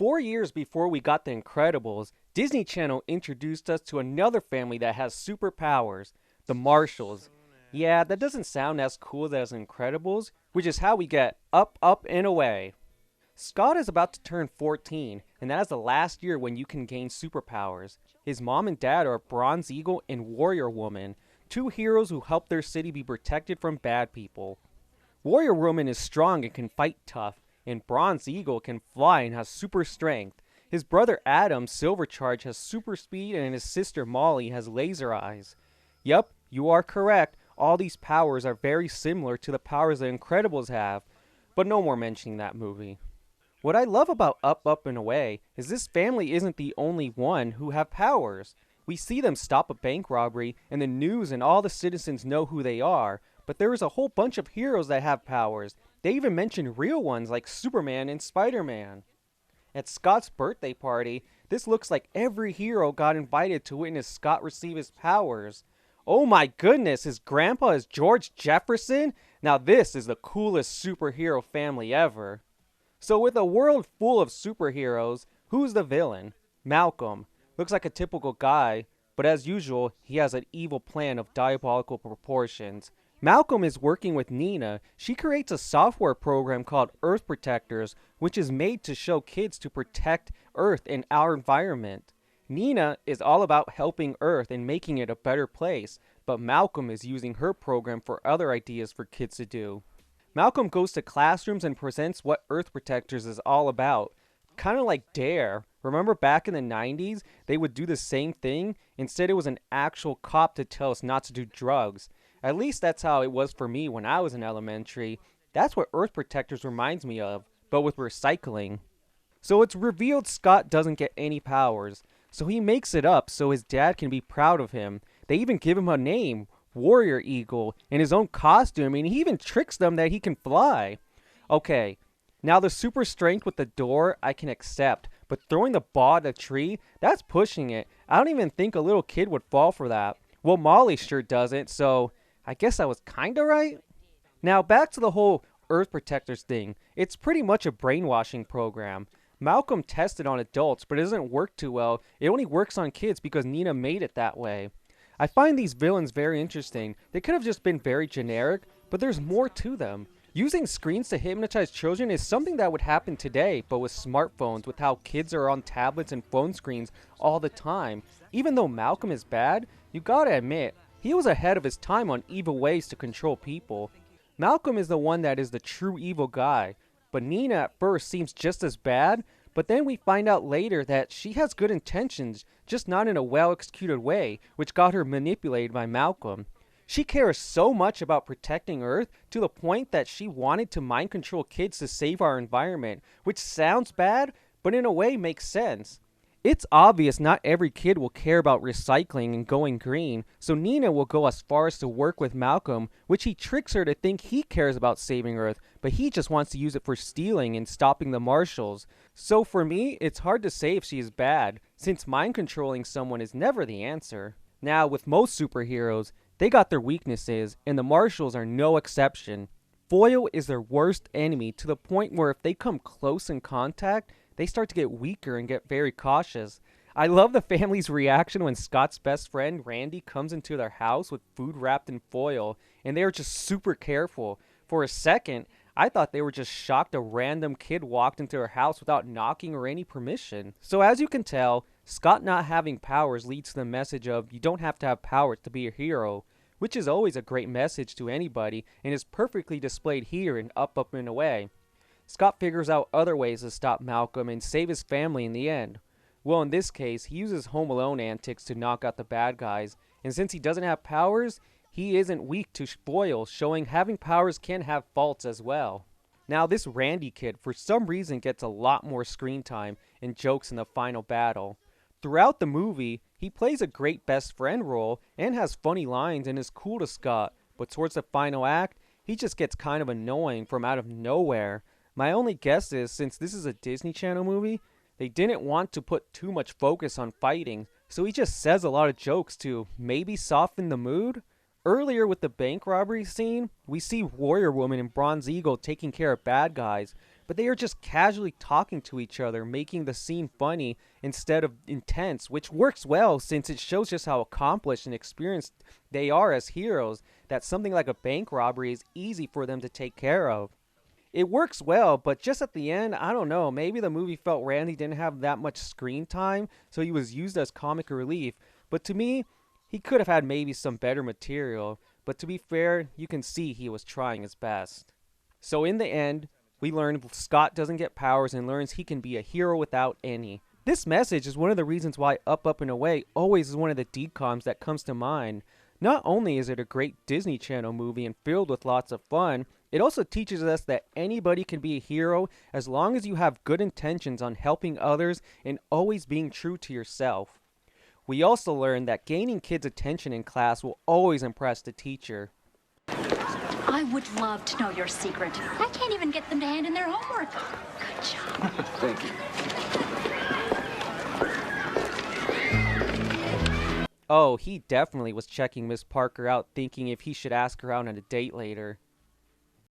4 years before we got The Incredibles, Disney Channel introduced us to another family that has superpowers, the Marshalls. Yeah, that doesn't sound as cool as Incredibles, which is how we get Up, Up, and Away. Scott is about to turn 14, and that is the last year when you can gain superpowers. His mom and dad are Bronze Eagle and Warrior Woman, two heroes who help their city be protected from bad people. Warrior Woman is strong and can fight tough, and Bronze Eagle can fly and has super strength. His brother Adam, Silvercharge, has super speed, and his sister Molly has laser eyes. Yup, you are correct. All these powers are very similar to the powers the Incredibles have, but no more mentioning that movie. What I love about Up, Up, and Away is this family isn't the only one who have powers. We see them stop a bank robbery, and the news and all the citizens know who they are, but there is a whole bunch of heroes that have powers. They even mention real ones like Superman and Spider-Man. At Scott's birthday party, this looks like every hero got invited to witness Scott receive his powers. Oh my goodness, his grandpa is George Jefferson? Now this is the coolest superhero family ever. So with a world full of superheroes, who's the villain? Malcolm. Looks like a typical guy, but as usual, he has an evil plan of diabolical proportions. Malcolm is working with Nina. She creates a software program called Earth Protectors, which is made to show kids to protect Earth and our environment. Nina is all about helping Earth and making it a better place, but Malcolm is using her program for other ideas for kids to do. Malcolm goes to classrooms and presents what Earth Protectors is all about. Kind of like DARE. Remember back in the 90s, they would do the same thing? Instead, it was an actual cop to tell us not to do drugs. At least that's how it was for me when I was in elementary. That's what Earth Protectors reminds me of, but with recycling. So it's revealed Scott doesn't get any powers, so he makes it up so his dad can be proud of him. They even give him a name, Warrior Eagle, in his own costume, and he even tricks them that he can fly. Okay, now the super strength with the door I can accept, but throwing the ball at a tree, that's pushing it. I don't even think a little kid would fall for that. Well, Molly sure doesn't, so I guess I was kinda right. Now back to the whole Earth Protectors thing. It's pretty much a brainwashing program. Malcolm tested on adults, but it doesn't work too well. It only works on kids because Nina made it that way. I find these villains very interesting. They could have just been very generic, but there's more to them. Using screens to hypnotize children is something that would happen today, but with smartphones, with how kids are on tablets and phone screens all the time. Even though Malcolm is bad, you gotta admit, he was ahead of his time on evil ways to control people. Malcolm is the one that is the true evil guy, but Nina at first seems just as bad, but then we find out later that she has good intentions, just not in a well-executed way, which got her manipulated by Malcolm. She cares so much about protecting Earth to the point that she wanted to mind control kids to save our environment, which sounds bad, but in a way makes sense. It's obvious not every kid will care about recycling and going green, so Nina will go as far as to work with Malcolm, which he tricks her to think he cares about saving Earth, but he just wants to use it for stealing and stopping the Marshalls. So for me, it's hard to say if she is bad, since mind controlling someone is never the answer. Now, with most superheroes, they got their weaknesses, and the Marshalls are no exception. Foil is their worst enemy to the point where if they come close in contact, they start to get weaker and get very cautious. I love the family's reaction when Scott's best friend, Randy, comes into their house with food wrapped in foil, and they are just super careful. For a second, I thought they were just shocked a random kid walked into their house without knocking or any permission. So as you can tell, Scott not having powers leads to the message of you don't have to have powers to be a hero, which is always a great message to anybody and is perfectly displayed here in Up, Up, and Away. Scott figures out other ways to stop Malcolm and save his family in the end. Well, in this case, he uses Home Alone antics to knock out the bad guys, and since he doesn't have powers, he isn't weak to Foil, showing having powers can have faults as well. Now, this Randy kid, for some reason, gets a lot more screen time and jokes in the final battle. Throughout the movie, he plays a great best friend role and has funny lines and is cool to Scott, but towards the final act, he just gets kind of annoying from out of nowhere. My only guess is, since this is a Disney Channel movie, they didn't want to put too much focus on fighting, so he just says a lot of jokes to maybe soften the mood? Earlier with the bank robbery scene, we see Warrior Woman and Bronze Eagle taking care of bad guys, but they are just casually talking to each other, making the scene funny instead of intense, which works well since it shows just how accomplished and experienced they are as heroes, that something like a bank robbery is easy for them to take care of. It works well, but just at the end, I don't know, maybe the movie felt Randy didn't have that much screen time, so he was used as comic relief. But to me, he could have had maybe some better material, but to be fair, you can see he was trying his best. So in the end, we learn Scott doesn't get powers and learns he can be a hero without any. This message is one of the reasons why Up, Up, and Away always is one of the DCOMs that comes to mind. Not only is it a great Disney Channel movie and filled with lots of fun, it also teaches us that anybody can be a hero as long as you have good intentions on helping others and always being true to yourself. We also learn that gaining kids' attention in class will always impress the teacher. I would love to know your secret. I can't even get them to hand in their homework. Good job. Thank you. Oh, he definitely was checking Miss Parker out, thinking if he should ask her out on a date later.